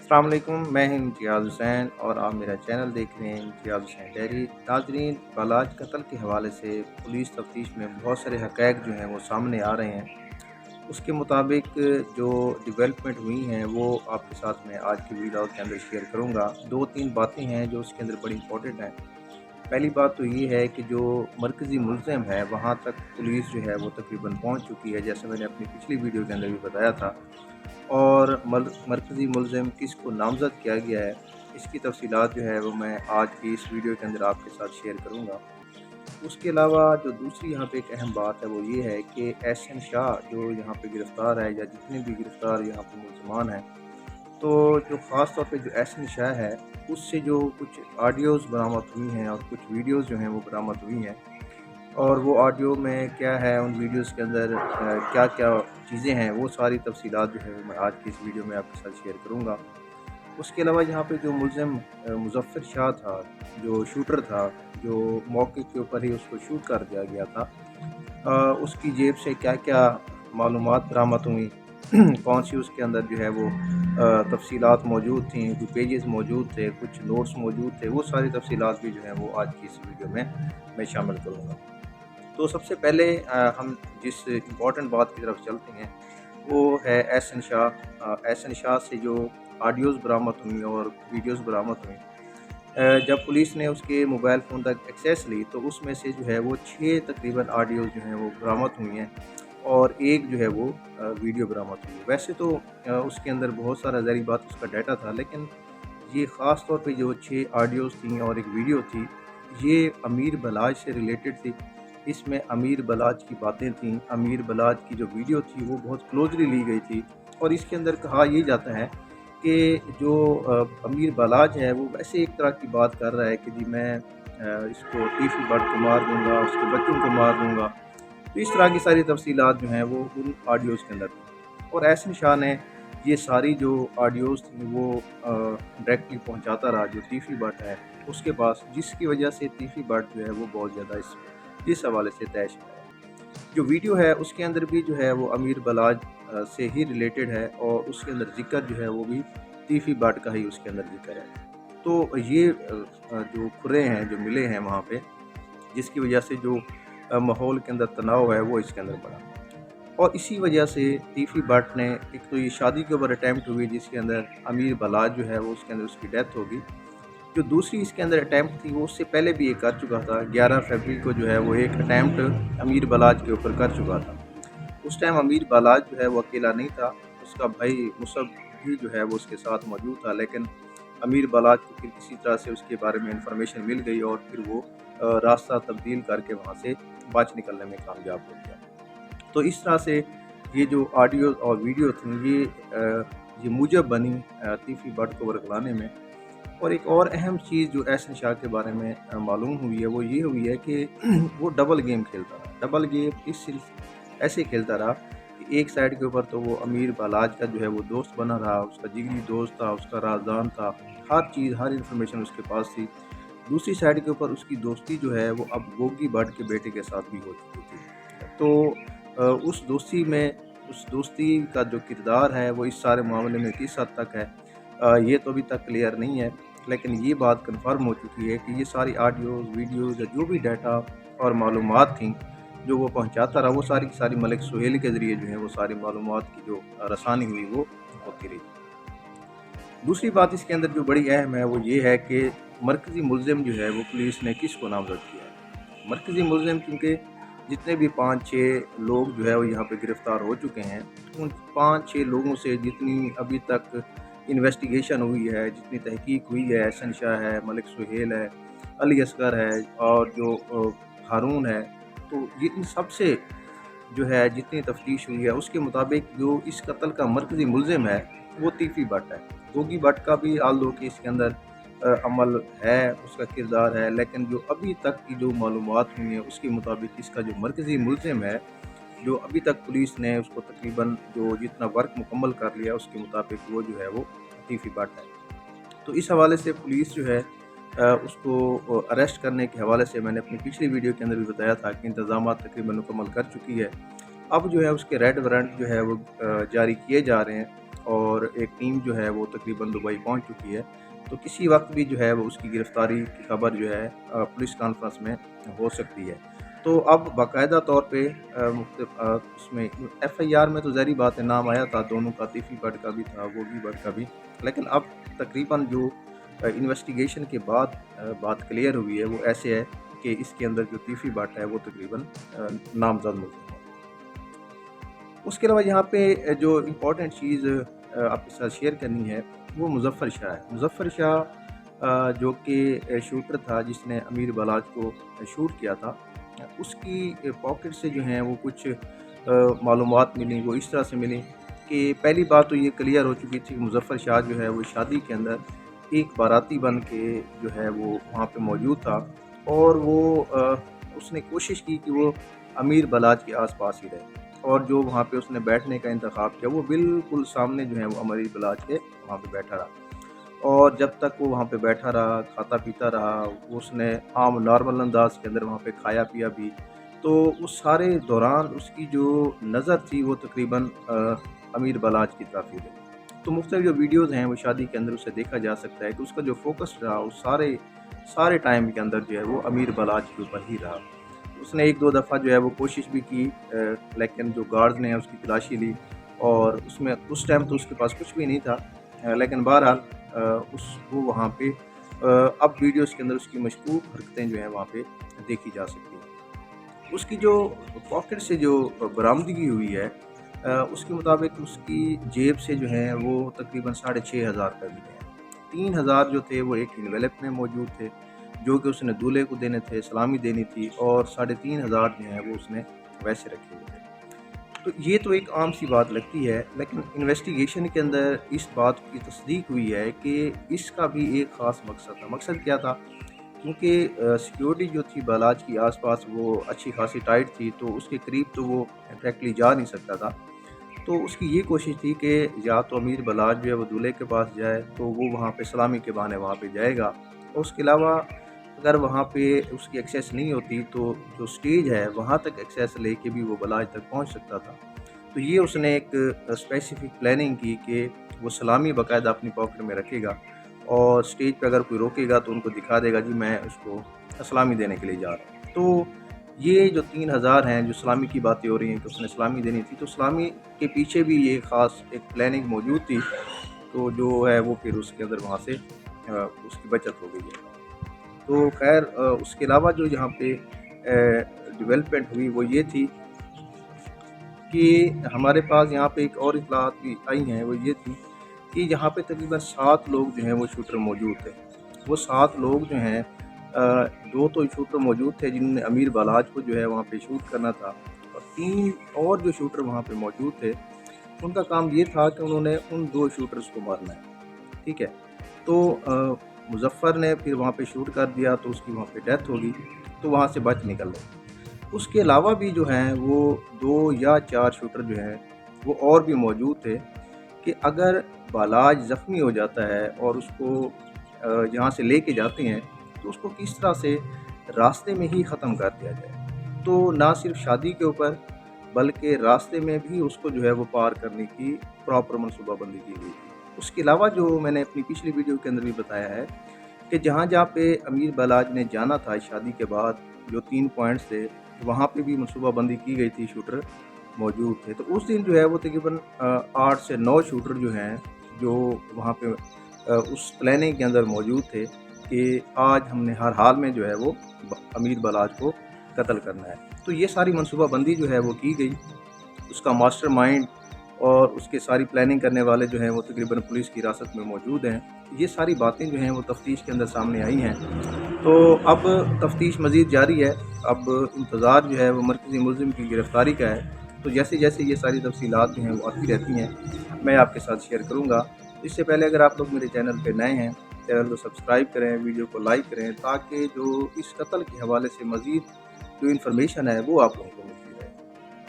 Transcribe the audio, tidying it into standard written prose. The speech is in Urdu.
السلام علیکم، میں ہوں امتیاز حسین اور آپ میرا چینل دیکھ رہے ہیں امتیاز حسین ڈیری۔ ناظرین، بالاج قتل کے حوالے سے پولیس تفتیش میں بہت سارے حقائق جو ہیں وہ سامنے آ رہے ہیں۔ اس کے مطابق جو ڈیولپمنٹ ہوئی ہیں وہ آپ کے ساتھ میں آج کی ویڈیو کے اندر شیئر کروں گا۔ دو تین باتیں ہیں جو اس کے اندر بڑی امپورٹنٹ ہیں۔ پہلی بات تو یہ ہے کہ جو مرکزی ملزم ہے وہاں تک پولیس جو ہے وہ تقریباً پہنچ چکی ہے، جیسے میں نے اپنی پچھلی ویڈیو کے اندر بھی بتایا تھا، اور مرکزی ملزم کس کو نامزد کیا گیا ہے اس کی تفصیلات جو ہے وہ میں آج کی اس ویڈیو کے اندر آپ کے ساتھ شیئر کروں گا۔ اس کے علاوہ جو دوسری یہاں پہ ایک اہم بات ہے وہ یہ ہے کہ احسن شاہ جو یہاں پہ گرفتار ہے، یا جتنے بھی گرفتار یہاں پہ ملزمان ہیں، تو جو خاص طور پہ جو احسن شاہ ہے اس سے جو کچھ آڈیوز برآمد ہوئی ہیں اور کچھ ویڈیوز جو ہیں وہ برآمد ہوئی ہیں، اور وہ آڈیو میں کیا ہے، ان ویڈیوز کے اندر کیا کیا چیزیں ہیں، وہ ساری تفصیلات جو ہے وہ میں آج کی اس ویڈیو میں آپ کے ساتھ شیئر کروں گا۔ اس کے علاوہ یہاں پہ جو ملزم مظفر شاہ تھا، جو شوٹر تھا، جو موقع کے اوپر ہی اس کو شوٹ کر دیا گیا تھا، اس کی جیب سے کیا کیا معلومات برآمد ہوئیں، کون سی اس کے اندر جو ہے وہ تفصیلات موجود تھیں، جو پیجز موجود تھے، کچھ نوٹس موجود تھے، وہ ساری تفصیلات بھی جو ہیں وہ آج کی اس ویڈیو میں شامل کروں گا۔ تو سب سے پہلے ہم جس امپورٹنٹ بات کی طرف چلتے ہیں وہ ہے احسن شاہ۔ احسن شاہ سے جو آڈیوز برآمد ہوئیں اور ویڈیوز برآمد ہوئیں، جب پولیس نے اس کے موبائل فون تک ایکسیس لی تو اس میں سے جو ہے وہ 6 تقریباً آڈیوز جو ہیں وہ برآمد ہوئی ہیں، اور ایک جو ہے وہ ویڈیو برآمد ہوئی ہے۔ ویسے تو اس کے اندر بہت سارا ظاہری بات اس کا ڈیٹا تھا، لیکن یہ خاص طور پہ جو 6 آڈیوز تھیں اور ایک ویڈیو تھی، یہ امیر بلاج سے ریلیٹڈ تھی۔ اس میں امیر بلاج کی باتیں تھیں، امیر بلاج کی جو ویڈیو تھی وہ بہت کلوزلی لی گئی تھی، اور اس کے اندر کہا یہ جاتا ہے کہ جو امیر بلاج ہے وہ ویسے ایک طرح کی بات کر رہا ہے کہ جی میں اس کو ٹیفی بٹ کو مار دوں گا، اس کے بچوں کو مار دوں گا۔ تو اس طرح کی ساری تفصیلات جو ہیں وہ ان آڈیوز کے اندر تھیں، اور احسن شاہ نے یہ ساری جو آڈیوز تھیں وہ ڈائریکٹلی پہنچاتا رہا جو تیفی بٹ ہے اس کے پاس، جس کی وجہ سے تیفی بٹ جو ہے وہ بہت زیادہ اس حوالے سے طیش ہے۔ جو ویڈیو ہے اس کے اندر بھی جو ہے وہ امیر بلاج سے ہی ریلیٹڈ ہے، اور اس کے اندر ذکر جو ہے وہ بھی تیفی بٹ کا ہی اس کے اندر ذکر ہے۔ تو یہ جو کھرے ہیں جو ملے ہیں وہاں پہ، جس کی وجہ سے جو ماحول کے اندر تناؤ ہے وہ اس کے اندر بڑھا، اور اسی وجہ سے تیفی بٹ نے ایک تو یہ شادی کے اوپر اٹیمپٹ ہوئی جس کے اندر امیر بلاج جو ہے وہ اس کے اندر اس کی ڈیتھ ہوگی۔ جو دوسری اس کے اندر اٹیمپٹ تھی وہ اس سے پہلے بھی یہ کر چکا تھا، 11 فروری کو جو ہے وہ ایک اٹیمپٹ امیر بلاج کے اوپر کر چکا تھا۔ اس ٹائم امیر بلاج جو ہے وہ اکیلا نہیں تھا، اس کا بھائی مصب بھی جو ہے وہ اس کے ساتھ موجود تھا، لیکن امیر بلاج کو پھر کسی طرح سے اس کے بارے میں انفارمیشن مل گئی، اور پھر وہ راستہ تبدیل کر کے وہاں سے بچ نکلنے میں کامیاب ہو گیا۔ تو اس طرح سے یہ جو آڈیو اور ویڈیو تھیں یہ موجب بنی تیفی بٹ کو ورگلانے میں۔ اور ایک اور اہم چیز جو احسن شاہ کے بارے میں معلوم ہوئی ہے وہ یہ ہوئی ہے کہ وہ ڈبل گیم کھیلتا رہا۔ ڈبل گیم ایسے کھیلتا رہا کہ ایک سائڈ کے اوپر تو وہ امیر بلاج کا جو ہے وہ دوست بنا رہا، اس کا جگری دوست تھا، اس کا رازدان تھا، ہر چیز ہر انفارمیشن اس کے پاس تھی۔ دوسری سائڈ کے اوپر اس کی دوستی جو ہے وہ اب گوگی بٹ کے بیٹے کے ساتھ بھی ہو چکی تھی۔ تو اس دوستی کا جو کردار ہے وہ اس سارے معاملے میں کس حد تک ہے یہ تو ابھی تک کلیئر نہیں ہے، لیکن یہ بات کنفرم ہو چکی ہے کہ یہ ساری آڈیوز، ویڈیوز یا جو بھی ڈیٹا اور معلومات تھیں جو وہ پہنچاتا رہا، وہ ساری کی ساری ملک سہیل کے ذریعے جو ہیں وہ ساری معلومات کی جو رسانی ہوئی وہ ہوتی رہی۔ دوسری بات اس کے اندر جو بڑی اہم ہے وہ یہ ہے کہ مرکزی ملزم جو ہے وہ پولیس نے کس کو نامزد کیا ہے۔ مرکزی ملزم کیونکہ جتنے بھی 5-6 لوگ جو ہے وہ یہاں پہ گرفتار ہو چکے ہیں، ان 5-6 لوگوں سے جتنی ابھی تک انویسٹیگیشن ہوئی ہے، جتنی تحقیق ہوئی ہے، احسن شاہ ہے، ملک سہیل ہے، علی اصغر ہے، اور جو ہارون ہے، تو یہ ان سب سے جو ہے جتنی تفتیش ہوئی ہے اس کے مطابق جو اس قتل کا مرکزی ملزم ہے وہ تیفی بٹ ہے۔ گوگی بٹ کا بھی آل دو کہ اس کے اندر عمل ہے، اس کا کردار ہے، لیکن جو ابھی تک کی جو معلومات ہوئی ہیں اس کے مطابق اس کا جو مرکزی ملزم ہے، جو ابھی تک پولیس نے اس کو تقریباً جو جتنا ورک مکمل کر لیا اس کے مطابق وہ جو ہے وہ تیفی بٹ ہے۔ تو اس حوالے سے پولیس جو ہے اس کو اریسٹ کرنے کے حوالے سے میں نے اپنی پچھلی ویڈیو کے اندر بھی بتایا تھا کہ انتظامات تقریباً مکمل کر چکی ہے۔ اب جو ہے اس کے ریڈ وارنٹ جو ہے وہ جاری کیے جا رہے ہیں، اور ایک ٹیم جو ہے وہ تقریباً دبئی پہنچ چکی ہے، تو کسی وقت بھی جو ہے وہ اس کی گرفتاری کی خبر جو ہے پولیس کانفرنس میں ہو سکتی ہے۔ تو اب باقاعدہ طور پہ اس میں ایف آئی آر میں تو ظاہری بات ہے نام آیا تھا دونوں کا، تیفی بٹ کا بھی تھا، گوگی بٹ کا بھی، لیکن اب تقریباً جو انویسٹیگیشن کے بعد بات کلیئر ہوئی ہے وہ ایسے ہے کہ اس کے اندر جو تیفی بٹ ہے وہ تقریباً نامزد ملزم ہے۔ اس کے علاوہ یہاں پہ جو امپورٹنٹ چیز آپ کے ساتھ شیئر کرنی ہے وہ مظفر شاہ ہے۔ مظفر شاہ جو کہ شوٹر تھا جس نے امیر بلاج کو شوٹ کیا تھا، اس کی پاکٹ سے جو ہیں وہ کچھ معلومات ملیں، وہ اس طرح سے ملیں کہ پہلی بات تو یہ کلیئر ہو چکی تھی کہ مظفر شاہ جو ہے وہ شادی کے اندر ایک باراتی بن کے جو ہے وہ وہاں پہ موجود تھا، اور وہ اس نے کوشش کی کہ وہ امیر بلاج کے آس پاس ہی رہے، اور جو وہاں پہ اس نے بیٹھنے کا انتخاب کیا وہ بالکل سامنے جو ہے وہ امیر بلاج کے وہاں پہ بیٹھا رہا، اور جب تک وہ وہاں پہ بیٹھا رہا، کھاتا پیتا رہا، اس نے عام نارمل انداز کے اندر وہاں پہ کھایا پیا بھی، تو اس سارے دوران اس کی جو نظر تھی وہ تقریباً امیر بلاج کی طرف ہی رہی۔ تو مختلف جو ویڈیوز ہیں وہ شادی کے اندر اسے دیکھا جا سکتا ہے کہ اس کا جو فوکس رہا اس سارے ٹائم کے اندر جو ہے وہ امیر بلاج کے اوپر ہی رہا۔ اس نے ایک دو دفعہ جو ہے وہ کوشش بھی کی، لیکن جو گارڈز نے اس کی تلاشی لی، اور اس ٹائم تو اس کے پاس کچھ بھی نہیں تھا، لیکن بہرحال وہ وہاں پہ اب ویڈیوز کے اندر اس کی مشکوک حرکتیں جو ہیں وہاں پہ دیکھی جا سکتی ہیں۔ اس کی جو پاکٹ سے جو برآمدگی ہوئی ہے، اس کے مطابق اس کی جیب سے جو ہیں وہ تقریباً 6,500 روپے ملے ہیں۔ 3,000 جو تھے وہ ایک انویلپ میں موجود تھے جو کہ اس نے دولہے کو دینے تھے، سلامی دینی تھی، اور 3,500 جو ہیں وہ اس نے ویسے رکھے ہوئے تھے۔ تو یہ تو ایک عام سی بات لگتی ہے، لیکن انویسٹیگیشن کے اندر اس بات کی تصدیق ہوئی ہے کہ اس کا بھی ایک خاص مقصد تھا۔ مقصد کیا تھا؟ کیونکہ سیکیورٹی جو تھی بالاج کی آس پاس وہ اچھی خاصی ٹائٹ تھی، تو اس کے قریب تو وہ ڈائریکٹلی جا نہیں سکتا تھا، تو اس کی یہ کوشش تھی کہ یا تو امیر بلاج جو ہے وہ دولہے کے پاس جائے تو وہ وہاں پہ سلامی کے بہانے وہاں پہ جائے گا، اور اس کے علاوہ اگر وہاں پہ اس کی ایکسیس نہیں ہوتی تو جو سٹیج ہے وہاں تک ایکسیس لے کے بھی وہ بلاج تک پہنچ سکتا تھا۔ تو یہ اس نے ایک اسپیسیفک پلاننگ کی کہ وہ سلامی باقاعدہ اپنی پاکٹ میں رکھے گا، اور سٹیج پہ اگر کوئی روکے گا تو ان کو دکھا دے گا جی میں اس کو سلامی دینے کے لیے جا رہا ہوں۔ تو یہ جو 3,000 ہیں جو سلامی کی باتیں ہو رہی ہیں کہ اس نے سلامی دینی تھی، تو سلامی کے پیچھے بھی یہ خاص ایک پلاننگ موجود تھی، تو جو ہے وہ پھر اس کے اندر وہاں سے اس کی بچت ہو گئی ہے۔ تو خیر اس کے علاوہ جو یہاں پہ ڈیولپمنٹ ہوئی وہ یہ تھی کہ ہمارے پاس یہاں پہ ایک اور اطلاعات بھی آئی ہیں، وہ یہ تھی کہ یہاں پہ تقریباً 7 لوگ جو ہیں وہ شوٹر موجود تھے۔ وہ 7 لوگ جو ہیں 2 تو شوٹر موجود تھے جنہوں نے امیر بالاج کو جو ہے وہاں پہ شوٹ کرنا تھا، اور 3 اور جو شوٹر وہاں پہ موجود تھے ان کا کام یہ تھا کہ انہوں نے ان 2 شوٹرز کو مارنا ہے، ٹھیک ہے۔ تو مظفر نے پھر وہاں پہ شوٹ کر دیا تو اس کی وہاں پہ ڈیتھ ہوگی، تو وہاں سے بچ نکل گئے۔ اس کے علاوہ بھی جو ہیں وہ 2 یا 4 شوٹر جو ہیں وہ اور بھی موجود تھے کہ اگر بالاج زخمی ہو جاتا ہے اور اس کو یہاں سے لے کے جاتے ہیں تو اس کو کس طرح سے راستے میں ہی ختم کر دیا جائے۔ تو نہ صرف شادی کے اوپر بلکہ راستے میں بھی اس کو جو ہے وہ پار کرنے کی پراپر منصوبہ بندی کی گئی تھی۔ اس کے علاوہ جو میں نے اپنی پچھلی ویڈیو کے اندر بھی بتایا ہے کہ جہاں جہاں پہ امیر بالاج نے جانا تھا شادی کے بعد، جو 3 پوائنٹس تھے وہاں پہ بھی منصوبہ بندی کی گئی تھی، شوٹر موجود تھے۔ تو اس دن جو ہے وہ تقریباً 8 سے 9 شوٹر جو ہیں جو وہاں پہ اس پلاننگ کے اندر موجود تھے کہ آج ہم نے ہر حال میں جو ہے وہ امیر بالاج کو قتل کرنا ہے۔ تو یہ ساری منصوبہ بندی جو ہے وہ کی گئی، اس کا ماسٹر مائنڈ اور اس کے ساری پلاننگ کرنے والے جو ہیں وہ تقریباً پولیس کی حراست میں موجود ہیں۔ یہ ساری باتیں جو ہیں وہ تفتیش کے اندر سامنے آئی ہیں، تو اب تفتیش مزید جاری ہے۔ اب انتظار جو ہے وہ مرکزی ملزم کی گرفتاری کا ہے، تو جیسے جیسے یہ ساری تفصیلات جو ہیں وہ آتی رہتی ہیں میں آپ کے ساتھ شیئر کروں گا۔ اس سے پہلے اگر آپ لوگ میرے چینل پہ نئے ہیں، چینل کو سبسکرائب کریں، ویڈیو کو لائک کریں، تاکہ جو اس قتل کے حوالے سے مزید جو انفارمیشن ہے وہ آپ لوگوں کو ملتی رہے۔